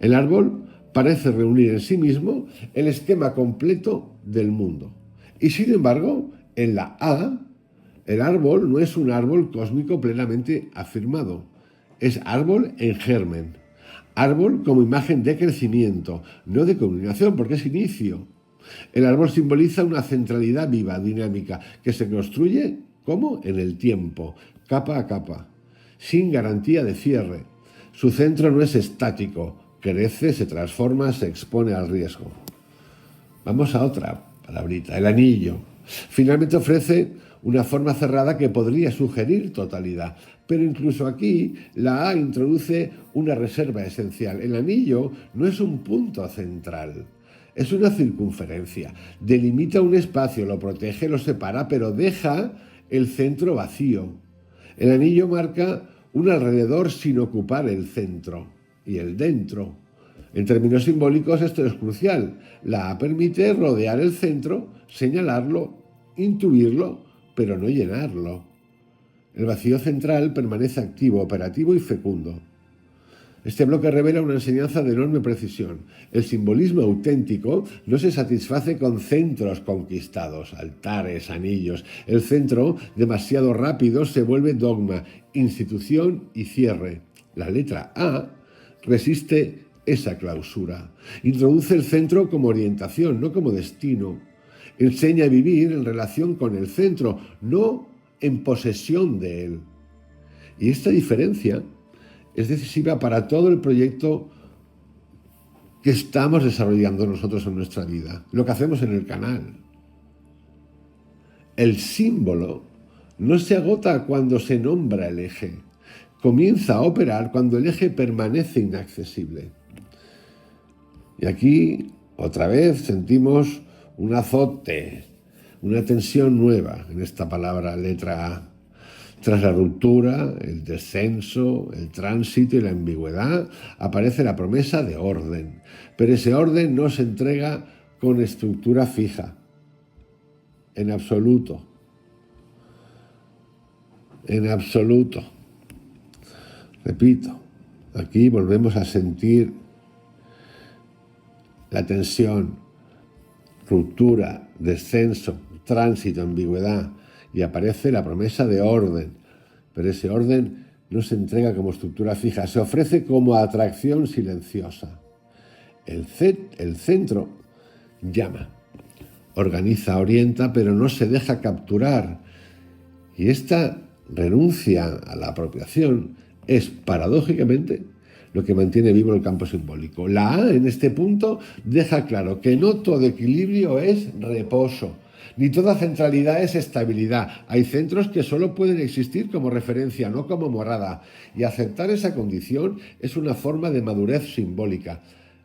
El árbol parece reunir en sí mismo el esquema completo del mundo. Y sin embargo, en la A, el árbol no es un árbol cósmico plenamente afirmado. Es árbol en germen. Árbol como imagen de crecimiento, no de culminación, porque es inicio. El árbol simboliza una centralidad viva, dinámica, que se construye, ¿cómo? En el tiempo, capa a capa, sin garantía de cierre. Su centro no es estático, crece, se transforma, se expone al riesgo. Vamos a otra palabrita, el anillo. Finalmente ofrece una forma cerrada que podría sugerir totalidad, pero incluso aquí la A introduce una reserva esencial. El anillo no es un punto central, es una circunferencia. Delimita un espacio, lo protege, lo separa, pero deja el centro vacío. El anillo marca un alrededor sin ocupar el centro y el dentro. En términos simbólicos esto es crucial. La A permite rodear el centro, señalarlo, intuirlo, pero no llenarlo. El vacío central permanece activo, operativo y fecundo. Este bloque revela una enseñanza de enorme precisión. El simbolismo auténtico no se satisface con centros conquistados, altares, anillos. El centro, demasiado rápido, se vuelve dogma, institución y cierre. La letra A resiste esa clausura. Introduce el centro como orientación, no como destino. Enseña a vivir en relación con el centro, no en posesión de él. Y esta diferencia es decisiva para todo el proyecto que estamos desarrollando nosotros en nuestra vida, lo que hacemos en el canal. El símbolo no se agota cuando se nombra el eje, comienza a operar cuando el eje permanece inaccesible. Y aquí, otra vez, sentimos un azote, una tensión nueva en esta palabra letra A. Tras la ruptura, el descenso, el tránsito y la ambigüedad, aparece la promesa de orden. Pero ese orden no se entrega con estructura fija, en absoluto. En absoluto. Repito, aquí volvemos a sentir la tensión, ruptura, descenso, tránsito, ambigüedad, y aparece la promesa de orden. Pero ese orden no se entrega como estructura fija, se ofrece como atracción silenciosa. El centro llama, organiza, orienta, pero no se deja capturar. Y esta renuncia a la apropiación es, paradójicamente, lo que mantiene vivo el campo simbólico. La A, en este punto, deja claro que no todo equilibrio es reposo, ni toda centralidad es estabilidad. Hay centros que solo pueden existir como referencia, no como morada. Y aceptar esa condición es una forma de madurez simbólica.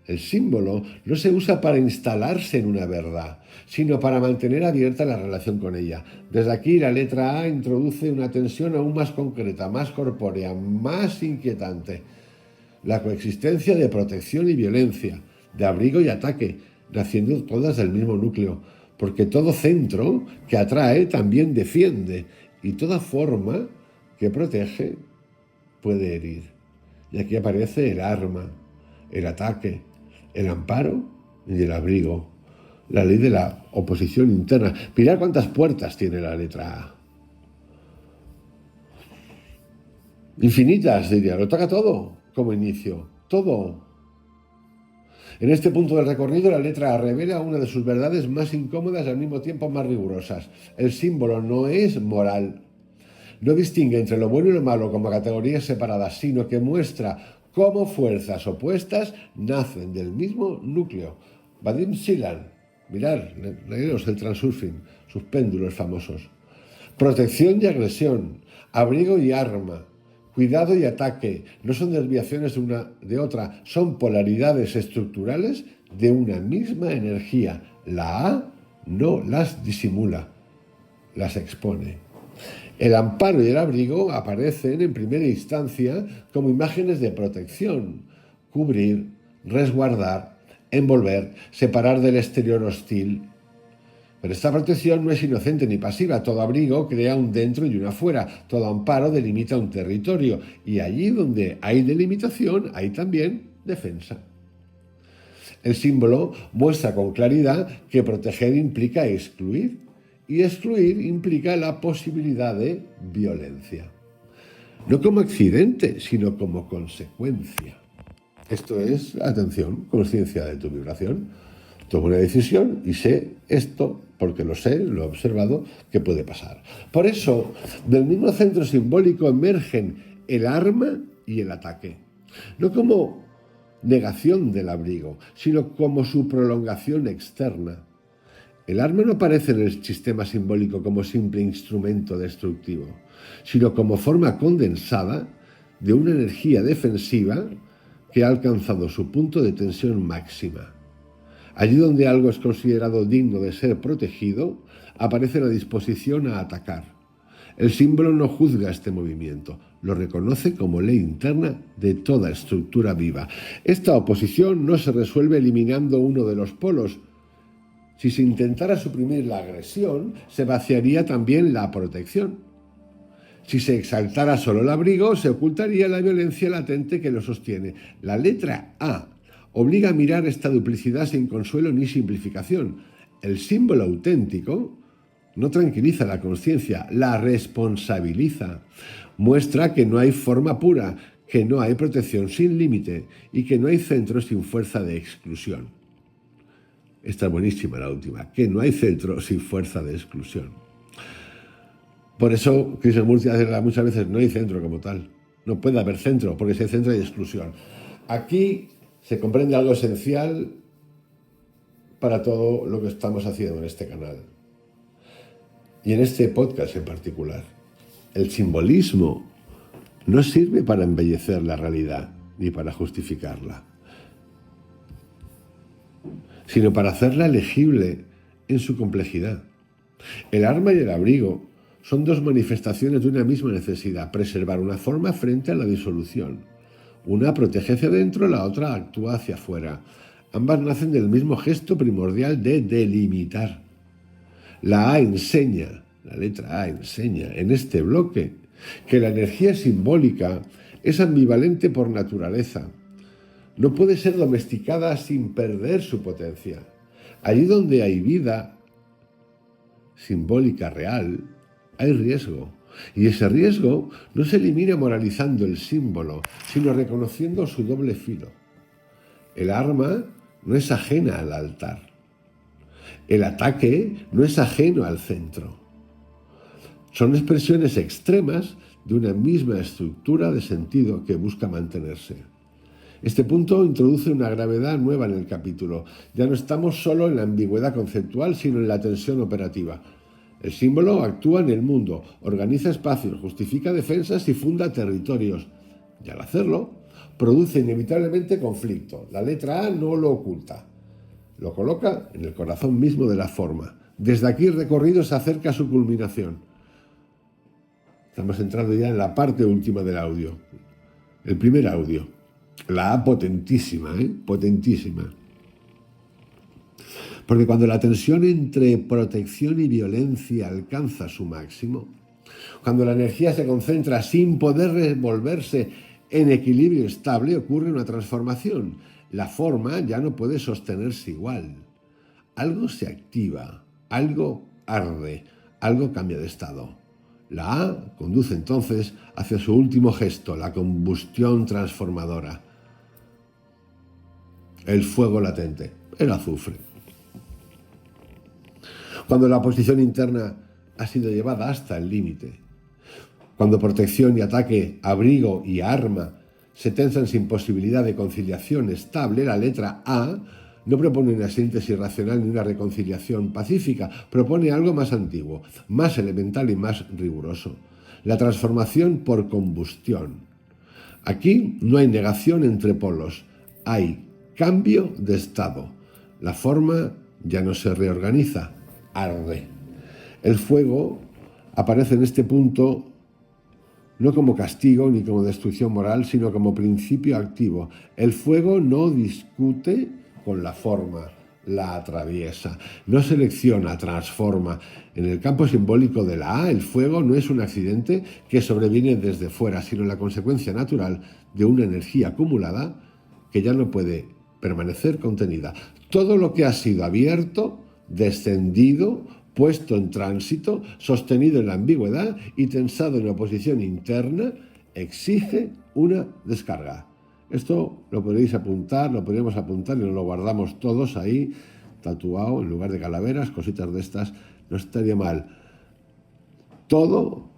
El símbolo no se usa para instalarse en una verdad, sino para mantener abierta la relación con ella. Desde aquí la letra A introduce una tensión aún más concreta, más corpórea, más inquietante. La coexistencia de protección y violencia, de abrigo y ataque, naciendo todas del mismo núcleo, porque todo centro que atrae también defiende, y toda forma que protege puede herir. Y aquí aparece el arma, el ataque, el amparo y el abrigo, la ley de la oposición interna. Mirad cuántas puertas tiene la letra A. Infinitas, diría, lo toca todo como inicio, todo. En este punto del recorrido, la letra A revela una de sus verdades más incómodas y al mismo tiempo más rigurosas. El símbolo no es moral. No distingue entre lo bueno y lo malo como categorías separadas, sino que muestra cómo fuerzas opuestas nacen del mismo núcleo. Vadim Silan, mirad, leeros el transurfing, sus péndulos famosos. Protección y agresión, abrigo y arma, cuidado y ataque, no son desviaciones de una de otra, son polaridades estructurales de una misma energía. La A no las disimula, las expone. El amparo y el abrigo aparecen en primera instancia como imágenes de protección, cubrir, resguardar, envolver, separar del exterior hostil. Pero esta protección no es inocente ni pasiva. Todo abrigo crea un dentro y un afuera. Todo amparo delimita un territorio. Y allí donde hay delimitación, hay también defensa. El símbolo muestra con claridad que proteger implica excluir. Y excluir implica la posibilidad de violencia. No como accidente, sino como consecuencia. Esto es, atención, conciencia de tu vibración. Tomo una decisión y sé esto, porque lo sé, lo he observado, que puede pasar. Por eso, del mismo centro simbólico emergen el arma y el ataque. No como negación del abrigo, sino como su prolongación externa. El arma no aparece en el sistema simbólico como simple instrumento destructivo, sino como forma condensada de una energía defensiva que ha alcanzado su punto de tensión máxima. Allí donde algo es considerado digno de ser protegido, aparece la disposición a atacar. El símbolo no juzga este movimiento, lo reconoce como ley interna de toda estructura viva. Esta oposición no se resuelve eliminando uno de los polos. Si se intentara suprimir la agresión, se vaciaría también la protección. Si se exaltara solo el abrigo, se ocultaría la violencia latente que lo sostiene. La letra A obliga a mirar esta duplicidad sin consuelo ni simplificación. El símbolo auténtico no tranquiliza la conciencia, la responsabiliza. Muestra que no hay forma pura, que no hay protección sin límite y que no hay centro sin fuerza de exclusión. Esta es buenísima la última, que no hay centro sin fuerza de exclusión. Por eso Krishnamurti hace muchas veces, no hay centro como tal. No puede haber centro, porque si hay centro hay exclusión. Aquí se comprende algo esencial para todo lo que estamos haciendo en este canal. Y en este podcast en particular. El simbolismo no sirve para embellecer la realidad ni para justificarla, sino para hacerla legible en su complejidad. El arma y el abrigo son dos manifestaciones de una misma necesidad: preservar una forma frente a la disolución. Una protege hacia adentro, la otra actúa hacia afuera. Ambas nacen del mismo gesto primordial de delimitar. La A enseña, la letra A enseña en este bloque que la energía simbólica es ambivalente por naturaleza. No puede ser domesticada sin perder su potencia. Allí donde hay vida simbólica real, hay riesgo. Y ese riesgo no se elimina moralizando el símbolo, sino reconociendo su doble filo. El arma no es ajena al altar. El ataque no es ajeno al centro. Son expresiones extremas de una misma estructura de sentido que busca mantenerse. Este punto introduce una gravedad nueva en el capítulo. Ya no estamos solo en la ambigüedad conceptual, sino en la tensión operativa. El símbolo actúa en el mundo, organiza espacios, justifica defensas y funda territorios. Y al hacerlo, produce inevitablemente conflicto. La letra A no lo oculta. Lo coloca en el corazón mismo de la forma. Desde aquí el recorrido se acerca a su culminación. Estamos entrando ya en la parte última del audio. El primer audio. La A potentísima, potentísima. Porque cuando la tensión entre protección y violencia alcanza su máximo, cuando la energía se concentra sin poder revolverse en equilibrio estable, ocurre una transformación. La forma ya no puede sostenerse igual. Algo se activa, algo arde, algo cambia de estado. La A conduce entonces hacia su último gesto, la combustión transformadora. El fuego latente, el azufre. Cuando la oposición interna ha sido llevada hasta el límite, cuando protección y ataque, abrigo y arma se tensan sin posibilidad de conciliación estable, la letra A no propone una síntesis racional ni una reconciliación pacífica, propone algo más antiguo, más elemental y más riguroso: la transformación por combustión. Aquí no hay negación entre polos, hay cambio de estado. La forma ya no se reorganiza, arde. El fuego aparece en este punto no como castigo ni como destrucción moral, sino como principio activo. El fuego no discute con la forma, la atraviesa, no selecciona, transforma. En el campo simbólico de la A, el fuego no es un accidente que sobreviene desde fuera, sino la consecuencia natural de una energía acumulada que ya no puede permanecer contenida. Todo lo que ha sido abierto, descendido, puesto en tránsito, sostenido en la ambigüedad y tensado en la oposición interna, exige una descarga. Esto lo podéis apuntar, lo podríamos apuntar y nos lo guardamos todos ahí, tatuado, en lugar de calaveras, cositas de estas, no estaría mal. Todo,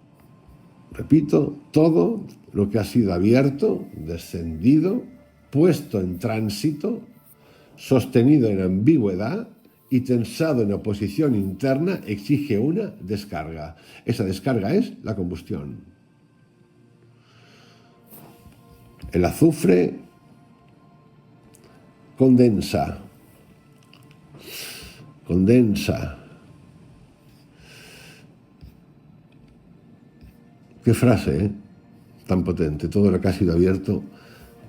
repito, todo lo que ha sido abierto, descendido, puesto en tránsito, sostenido en ambigüedad y tensado en oposición interna exige una descarga. Esa descarga es la combustión. El azufre condensa. Qué frase, ¿eh? Tan potente. Todo lo que ha sido abierto,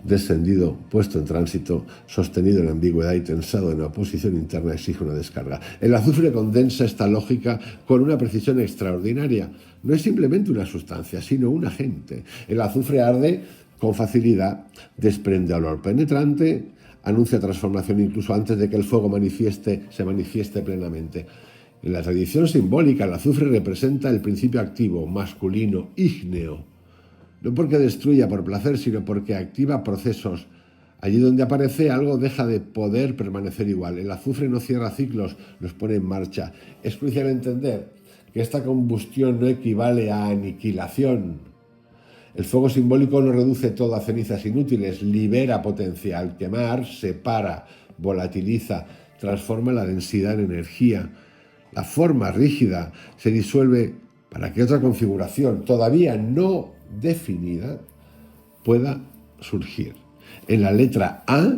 descendido, puesto en tránsito, sostenido en ambigüedad y tensado en oposición interna exige una descarga. El azufre condensa esta lógica con una precisión extraordinaria. No es simplemente una sustancia, sino un agente. El azufre arde con facilidad, desprende olor penetrante, anuncia transformación incluso antes de que el fuego se manifieste plenamente. En la tradición simbólica, el azufre representa el principio activo, masculino, ígneo. No porque destruya por placer, sino porque activa procesos. Allí donde aparece algo deja de poder permanecer igual. El azufre no cierra ciclos, los pone en marcha. Es crucial entender que esta combustión no equivale a aniquilación. El fuego simbólico no reduce todo a cenizas inútiles, libera potencia. Al quemar, separa, volatiliza, transforma la densidad en energía. La forma rígida se disuelve para que otra configuración, todavía no definida, pueda surgir. En la letra A,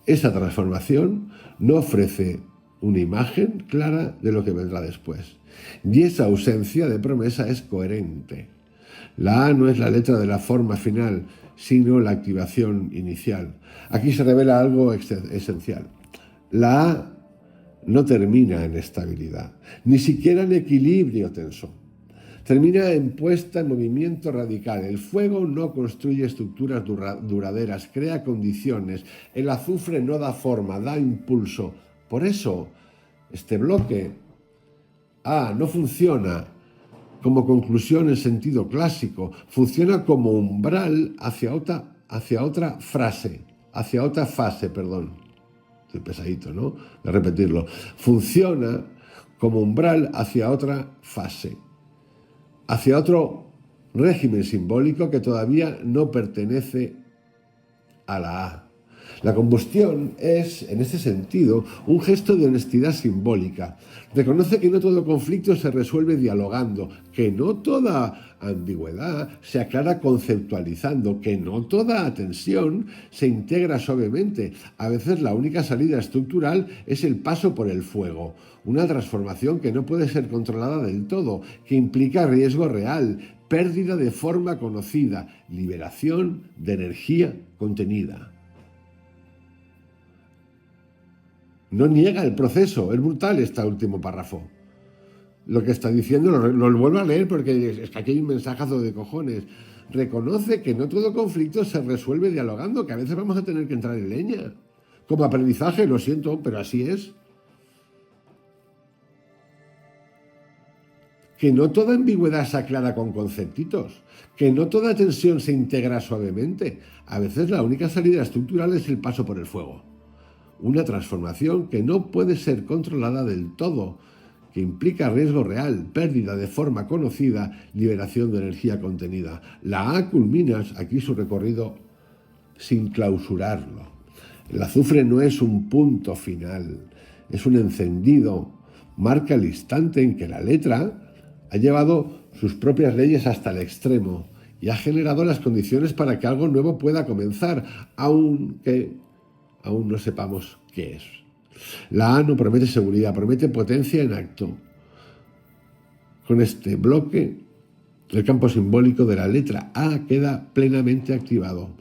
esa transformación no ofrece una imagen clara de lo que vendrá después. Y esa ausencia de promesa es coherente. La A no es la letra de la forma final, sino la activación inicial. Aquí se revela algo esencial. La A no termina en estabilidad, ni siquiera en equilibrio tenso. Termina en puesta en movimiento radical. El fuego no construye estructuras duraderas, crea condiciones. El azufre no da forma, da impulso. Por eso, este bloque A no funciona como conclusión en sentido clásico, funciona como umbral hacia otra fase. Estoy pesadito, ¿no? De repetirlo. Funciona como umbral hacia otra fase, hacia otro régimen simbólico que todavía no pertenece a la A. La combustión es, en ese sentido, un gesto de honestidad simbólica. Reconoce que no todo conflicto se resuelve dialogando, que no toda ambigüedad se aclara conceptualizando, que no toda tensión se integra suavemente. A veces la única salida estructural es el paso por el fuego, una transformación que no puede ser controlada del todo, que implica riesgo real, pérdida de forma conocida, liberación de energía contenida. No niega el proceso, es brutal este último párrafo. Lo que está diciendo, lo vuelvo a leer porque es que aquí hay un mensajazo de cojones. Reconoce que no todo conflicto se resuelve dialogando, que a veces vamos a tener que entrar en leña. Como aprendizaje, lo siento, pero así es. Que no toda ambigüedad se aclara con conceptitos, que no toda tensión se integra suavemente. A veces la única salida estructural es el paso por el fuego. Una transformación que no puede ser controlada del todo, que implica riesgo real, pérdida de forma conocida, liberación de energía contenida. La A culmina aquí su recorrido sin clausurarlo. El azufre no es un punto final, es un encendido. Marca el instante en que la letra ha llevado sus propias leyes hasta el extremo y ha generado las condiciones para que algo nuevo pueda comenzar, aunque aún no sepamos qué es. La A no promete seguridad, promete potencia en acto. Con este bloque, el campo simbólico de la letra A queda plenamente activado.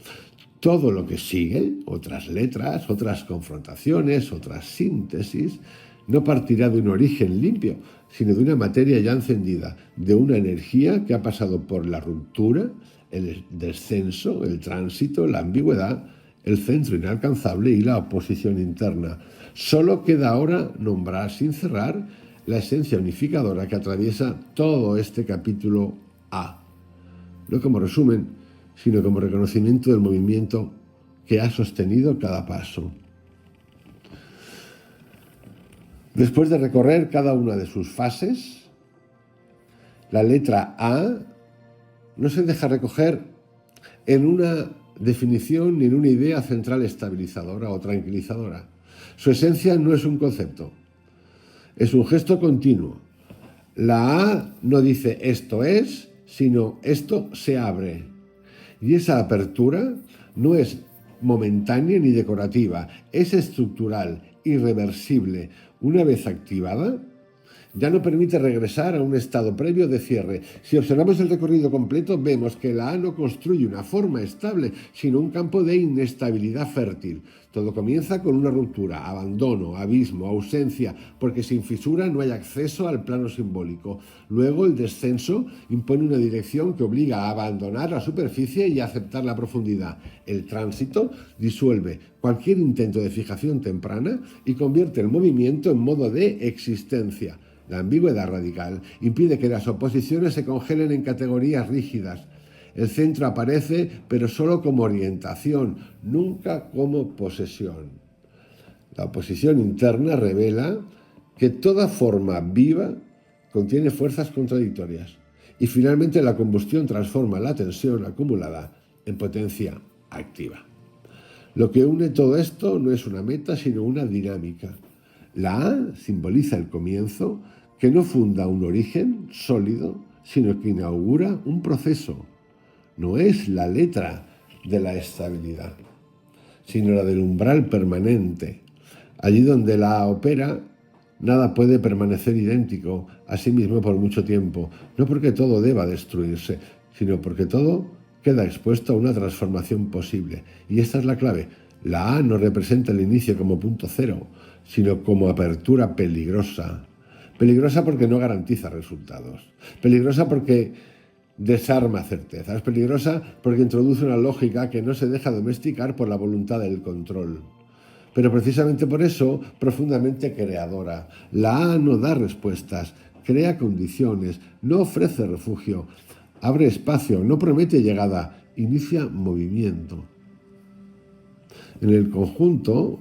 Todo lo que sigue, otras letras, otras confrontaciones, otras síntesis, no partirá de un origen limpio, sino de una materia ya encendida, de una energía que ha pasado por la ruptura, el descenso, el tránsito, la ambigüedad, el centro inalcanzable y la oposición interna. Solo queda ahora nombrar sin cerrar la esencia unificadora que atraviesa todo este capítulo A. No como resumen, sino como reconocimiento del movimiento que ha sostenido cada paso. Después de recorrer cada una de sus fases, la letra A no se deja recoger en una definición ni en una idea central estabilizadora o tranquilizadora. Su esencia no es un concepto, Es un gesto continuo. La A no dice esto es, sino esto se abre. Y esa apertura no es momentánea ni decorativa, es estructural, irreversible. Una vez activada, ya no permite regresar a un estado previo de cierre. Si observamos el recorrido completo, vemos que la A no construye una forma estable, sino un campo de inestabilidad fértil. Todo comienza con una ruptura, abandono, abismo, ausencia, porque sin fisura no hay acceso al plano simbólico. Luego el descenso impone una dirección que obliga a abandonar la superficie y a aceptar la profundidad. El tránsito disuelve cualquier intento de fijación temprana y convierte el movimiento en modo de existencia. La ambigüedad radical impide que las oposiciones se congelen en categorías rígidas. El centro aparece, pero solo como orientación, nunca como posesión. La oposición interna revela que toda forma viva contiene fuerzas contradictorias. Y finalmente la combustión transforma la tensión acumulada en potencia activa. Lo que une todo esto no es una meta, sino una dinámica. La A simboliza el comienzo, que no funda un origen sólido, sino que inaugura un proceso. No es la letra de la estabilidad, sino la del umbral permanente. Allí donde la A opera, nada puede permanecer idéntico a sí mismo por mucho tiempo, no porque todo deba destruirse, sino porque todo queda expuesto a una transformación posible. Y esta es la clave. La A no representa el inicio como punto cero, sino como apertura peligrosa. Peligrosa porque no garantiza resultados. Peligrosa porque desarma certezas. Peligrosa porque introduce una lógica que no se deja domesticar por la voluntad del control. Pero precisamente por eso, profundamente creadora. La A no da respuestas, crea condiciones, no ofrece refugio, abre espacio, no promete llegada, inicia movimiento. En el conjunto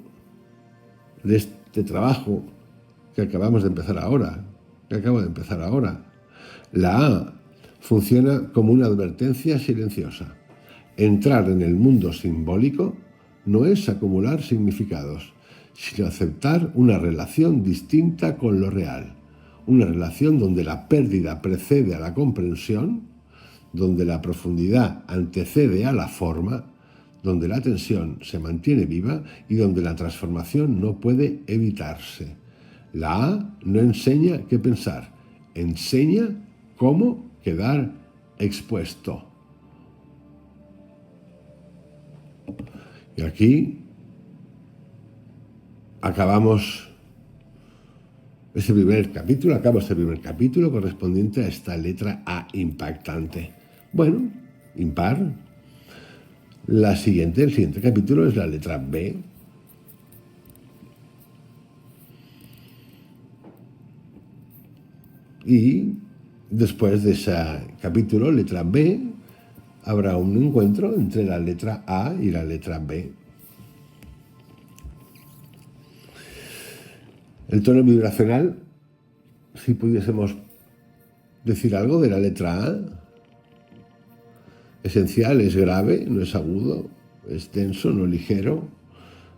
de este trabajo que acabo de empezar ahora, la A funciona como una advertencia silenciosa. Entrar en el mundo simbólico no es acumular significados, sino aceptar una relación distinta con lo real. Una relación donde la pérdida precede a la comprensión, donde la profundidad antecede a la forma, donde la tensión se mantiene viva y donde la transformación no puede evitarse. La A no enseña qué pensar, enseña cómo quedar expuesto. Y aquí acabamos este primer capítulo correspondiente a esta letra A impactante. Bueno, impar. El siguiente capítulo es la letra B. Y después de ese capítulo, letra B, habrá un encuentro entre la letra A y la letra B. El tono vibracional, si pudiésemos decir algo de la letra A, esencial, es grave, no es agudo, es denso, no ligero,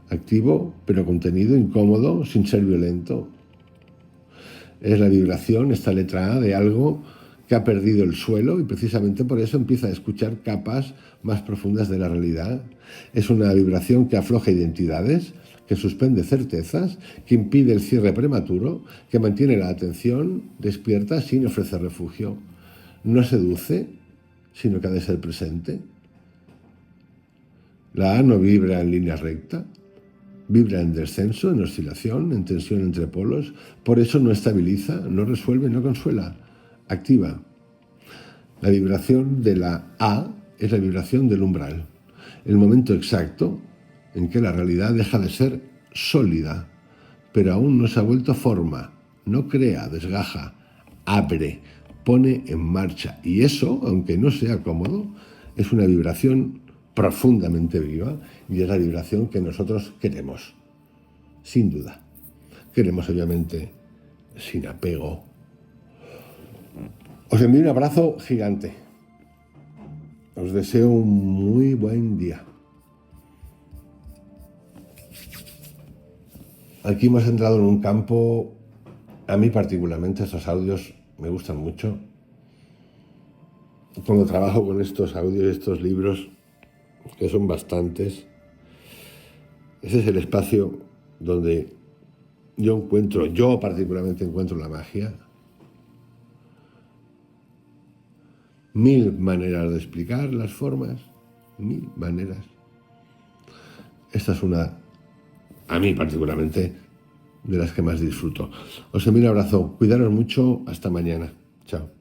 activo, pero contenido, incómodo, sin ser violento. Es la vibración, esta letra A, de algo que ha perdido el suelo y precisamente por eso empieza a escuchar capas más profundas de la realidad. Es una vibración que afloja identidades, que suspende certezas, que impide el cierre prematuro, que mantiene la atención despierta sin ofrecer refugio. No seduce, sino que ha de ser presente. La A no vibra en línea recta, vibra en descenso, en oscilación, en tensión entre polos. Por eso no estabiliza, no resuelve, no consuela, activa. La vibración de la A es la vibración del umbral, el momento exacto en que la realidad deja de ser sólida, pero aún no se ha vuelto forma, no crea, desgaja, abre, pone en marcha. Y eso, aunque no sea cómodo, es una vibración profundamente viva y es la vibración que nosotros queremos, sin duda. Queremos, obviamente, sin apego. Os envío un abrazo gigante. Os deseo un muy buen día. Aquí hemos entrado en un campo A mí particularmente estos audios me gustan mucho. Cuando trabajo con estos audios, estos libros, que son bastantes, ese es el espacio donde yo particularmente encuentro la magia. Mil maneras de explicar las formas, mil maneras. Esta es una, a mí particularmente, de las que más disfruto. Os envío un abrazo, cuidaros mucho, hasta mañana. Chao.